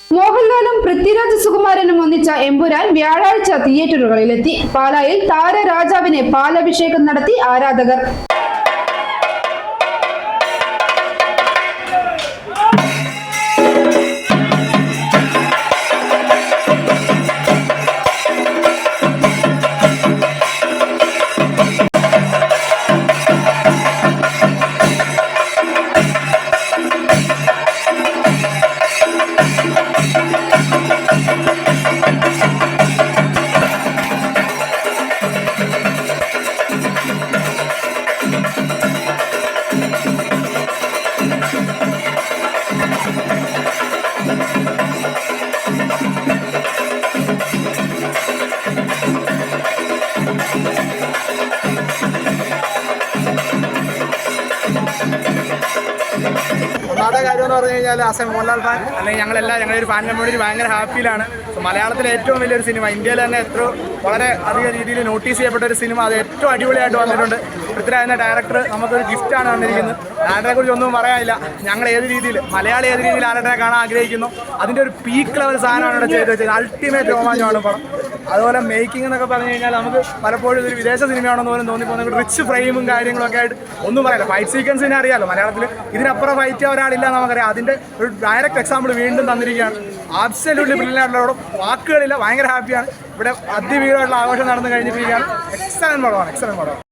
മോഹൻലാലും പൃഥ്വിരാജ് സുകുമാരനും ഒന്നിച്ച എമ്പുരാൻ വ്യാഴാഴ്ച തിയേറ്ററുകളിലെത്തി. പാലായിൽ താരരാജാവിനെ പാലഭിഷേകം നടത്തി ആരാധകർ. ഒന്നാമത്തെ കാര്യം എന്ന് പറഞ്ഞു കഴിഞ്ഞാൽ ആസ് എ മോഹൻലാൽ ഫാൻ അല്ലെങ്കിൽ ഞങ്ങളുടെ ഒരു ഫാൻ കമ്മ്യൂണിറ്റി ഭയങ്കര ഹാപ്പിയിലാണ്. മലയാളത്തിലെ ഏറ്റവും വലിയൊരു സിനിമ, ഇന്ത്യയിൽ തന്നെ വളരെ അധിക രീതിയിൽ നോട്ടീസ് ചെയ്യപ്പെട്ട ഒരു സിനിമ, അത് ഏറ്റവും അടിപൊളിയായിട്ട് വന്നിട്ടുണ്ട്. പൃഥ്വിരാജ് എന്ന ഡയറക്ടർ നമുക്കൊരു ഗിഫ്റ്റാണ് വന്നിരിക്കുന്നത്. ആരുടെ കുറിച്ച് ഒന്നും പറയാനില്ല. ഞങ്ങൾ മലയാളി ഏത് രീതിയിൽ ആരുടെ കാണാൻ ആഗ്രഹിക്കുന്നു അതിൻ്റെ ഒരു പീക്ക് ലെവൽ സാധനമാണ് ഇവിടെ ചെയ്ത് വെച്ചത്. അൾട്ടിമേറ്റ് രോമാഞ്ചമാണ് പടം. അതുപോലെ മേക്കിംഗ് എന്നൊക്കെ പറഞ്ഞു കഴിഞ്ഞാൽ നമുക്ക് പലപ്പോഴും ഇതൊരു വിദേശ സിനിമയാണെന്ന് പോലും തോന്നിപ്പോകുന്നത്. റിച്ച് ഫ്രെയിമും കാര്യങ്ങളൊക്കെ ആയിട്ട് ഒന്നും പറയില്ല. ഫൈറ്റ് സീക്വൻസിനെ അറിയാമല്ലോ, മലയാളത്തിൽ ഇതിനപ്പുറം ഫൈറ്റ് ഒരാളില്ല നമുക്കറിയാം. അതിൻ്റെ ഒരു ഡയറക്റ്റ് എക്സാമ്പിൾ വീണ്ടും തന്നിരിക്കുകയാണ്. Absolutely brilliant. വാക്കുകളില്ല, ഭയങ്കര ഹാപ്പിയാണ്. ഇവിടെ അതിഭീകരമായിട്ടുള്ള ആഘോഷം നടന്നു കഴിഞ്ഞിരിക്കുകയാണ്. എക്സലന്റ് പടമാണ്.